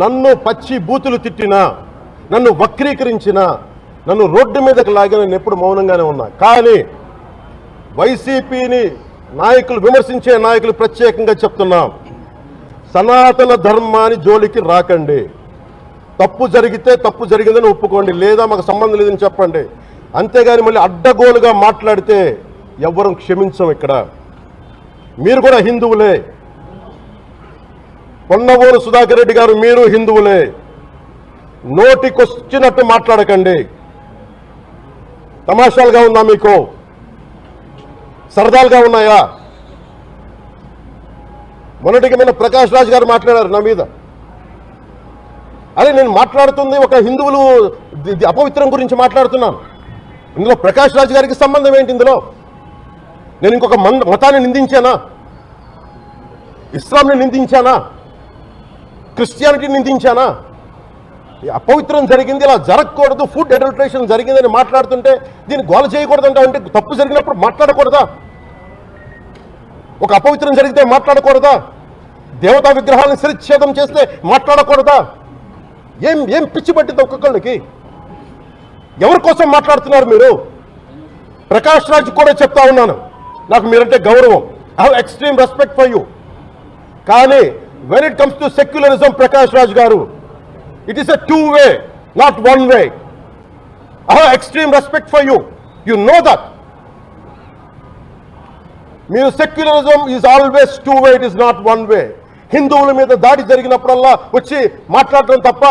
నన్ను పచ్చి బూతులు తిట్టినా, నన్ను వక్రీకరించినా, నన్ను రోడ్డు మీదకి లాగిన నేను ఎప్పుడు మౌనంగానే ఉన్నా. కానీ వైసీపీని నాయకులు, విమర్శించే నాయకులు ప్రత్యేకంగా చెప్తున్నాం, సనాతన ధర్మాన్ని జోలికి రాకండి. తప్పు జరిగితే తప్పు జరిగిందని ఒప్పుకోండి, లేదా మాకు సంబంధం లేదని చెప్పండి. అంతేగాని మళ్ళీ అడ్డగోలుగా మాట్లాడితే ఎవ్వరూ క్షమించం. ఇక్కడ మీరు కూడా హిందువులే. పొన్నవూరు సుధాకర్ రెడ్డి గారు మీరు హిందువులే. నోటికొచ్చినట్టు మాట్లాడకండి. తమాషాలుగా ఉందా మీకు? సరదాలుగా ఉన్నాయా? మొన్నటికి మీద ప్రకాష్ రాజ్ గారు మాట్లాడారు నా మీద. అరే నేను మాట్లాడుతుంది ఒక హిందువులు అపవిత్రం గురించి మాట్లాడుతున్నాను. ఇందులో ప్రకాష్ రాజ్ గారికి సంబంధం ఏంటి? ఇందులో నేను ఇంకొక మతాన్ని నిందించానా? ఇస్లాంని నిందించానా? క్రిస్టియానిటీని నిందించానా? అపవిత్రం జరిగింది, ఇలా జరగకూడదు, ఫుడ్ అడల్టరేషన్ జరిగిందని మాట్లాడుతుంటే దీన్ని గోల చేయకూడదంట. అంటే తప్పు జరిగినప్పుడు మాట్లాడకూడదా? ఒక అపవిత్రం జరిగితే మాట్లాడకూడదా? దేవతా విగ్రహాలను శిరచ్ఛేదం చేస్తే మాట్లాడకూడదా? ఏం పిచ్చి పట్టింది ఒక్కొక్కళ్ళకి? ఎవరి కోసం మాట్లాడుతున్నారు మీరు? ప్రకాష్ రాజ్ కూడా చెప్తా ఉన్నాను, నాకు మీరంటే గౌరవం. I have extreme respect for you. కానీ when it comes to secularism, Prakash Raj garu, it is a two-way, not one-way. I have extreme respect for you. You know that. Secularism is always two-way, it is not one-way. హిందువుల మీద దాడి జరిగినప్పుడల్లా వచ్చి మాట్లాడటం తప్ప,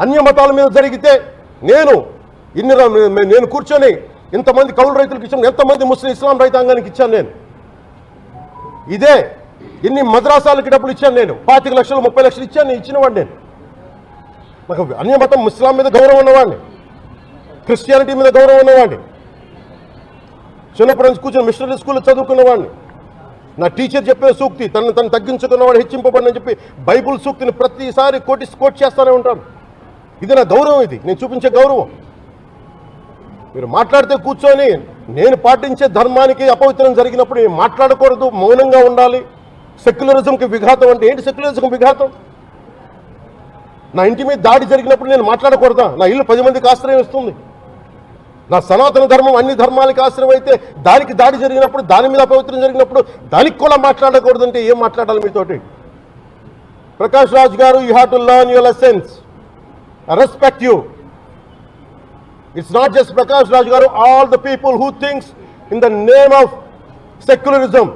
అన్య మతాల మీద జరిగితే నేను కూర్చొని ఇంతమంది కౌలు రైతులకు ఇచ్చాను, ఎంతమంది ముస్లిం ఇస్లాం రైతాంగానికి ఇచ్చాను. నేను ఇదే ఎన్ని మద్రాసాలకి డబ్బులు ఇచ్చాను. నేను 25 లక్షలు 30 లక్షలు ఇచ్చాను. నేను ఇచ్చినవాడిని. నేను నాకు అన్య మతం ఇస్లాం మీద గౌరవం ఉన్నవాడిని, క్రిస్టియానిటీ మీద గౌరవం ఉన్నవాడిని. చిన్నప్పటి నుంచి కూర్చొని మిషనరీ స్కూల్లో చదువుకున్నవాడిని. నా టీచర్ చెప్పే సూక్తి, తను తగ్గించుకున్నవాడు హెచ్చింపబడినని చెప్పి బైబుల్ సూక్తిని ప్రతిసారి కోట్ చేస్తూనే ఉంటాను. ఇది నా గౌరవం, ఇది నేను చూపించే గౌరవం. మీరు మాట్లాడితే కూర్చొని నేను పాటించే ధర్మానికి అపవిత్రం జరిగినప్పుడు మాట్లాడకూడదు, మౌనంగా ఉండాలి. సెక్యులరిజంకి విఘాతం అంటే ఏంటి? సెక్యులరిజంకి విఘాతం నా ఇంటి మీద దాడి జరిగినప్పుడు నేను మాట్లాడకూడదా? నా ఇల్లు 10 మందికి ఆశ్రయం ఇస్తుంది. నా సనాతన ధర్మం అన్ని ధర్మాలకి ఆశ్రయం అయితే దానికి దాడి జరిగినప్పుడు, దాని మీద అపవిత్రం జరిగినప్పుడు దానికి కూడా మాట్లాడకూడదంటే ఏం మాట్లాడాలి మీతోటి? ప్రకాష్ రాజ్ గారు, you have to learn your lessons. I respect you. It's not just Prakash Raj garu, all the people who thinks in the name of secularism,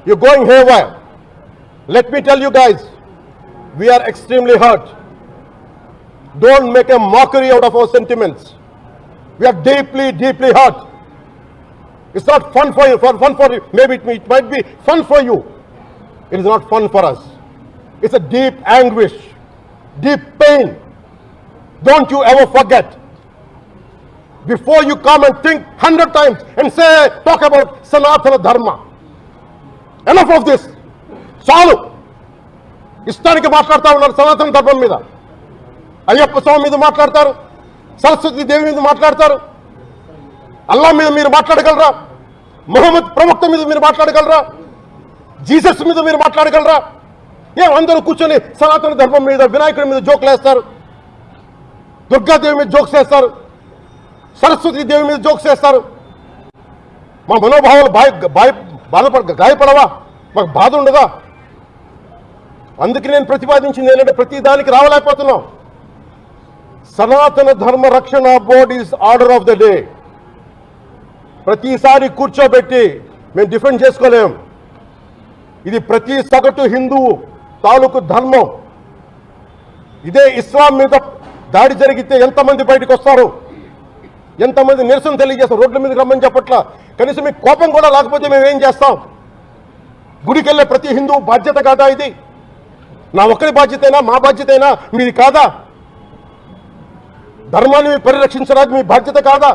you're going haywire. Let me tell you guys, we are extremely hurt. Don't make a mockery out of our sentiments. We are deeply, deeply hurt. It's not fun for you, maybe it might be fun for you. It is not fun for us. It's a deep anguish, deep pain. Don't you ever forget. Before you come and think 100 times and talk about Sanatana Dharma. Enough of this. చాలు. ఇష్టానికి మాట్లాడుతూ ఉన్నారు సనాతన ధర్మం మీద. అయ్యప్ప స్వామి మీద మాట్లాడతారు, సరస్వతి దేవి మీద మాట్లాడతారు. అల్లా మీద మీరు మాట్లాడగలరా? మొహమ్మద్ ప్రవక్త మీద మీరు మాట్లాడగలరా? జీసస్ మీద మీరు మాట్లాడగలరా? అందరూ కూర్చొని సనాతన ధర్మం మీద, వినాయకుడి మీద జోకులు వేస్తారు, దుర్గాదేవి మీద జోక్స్ వేస్తారు, సరస్వతి దేవి మీద జోక్స్ వేస్తారు. మా మనోభావాలు గాయపడవా? మాకు బాధ ఉండదా? అందుకే నేను ప్రతిపాదించింది ఏంటంటే ప్రతి దానికి రావలేకపోతున్నాం. సనాతన ధర్మ రక్షణ board is order of the day. ప్రతిసారి కూర్చోబెట్టి మేము డిఫెండ్ చేసుకోలేం. ఇది ప్రతి సగటు హిందువు తాలూకు ధర్మం. ఇదే ఇస్లాం మీద దాడి జరిగితే ఎంతమంది బయటకు వస్తారు? ఎంతమంది నిరసన తెలియజేస్తారు? రోడ్ల మీదకి రమ్మని చెప్పట్లా. కనీసం మీకు కోపం కూడా లేకపోతే మేము ఏం చేస్తాం? గుడికి వెళ్ళే ప్రతి హిందువు బాధ్యత కాదా ఇది? నా ఒక్కరి బాధ్యతైనా, మా బాధ్యతైనా మీది కాదా? ధర్మాన్ని పరిరక్షించడానికి మీ బాధ్యత కాదా?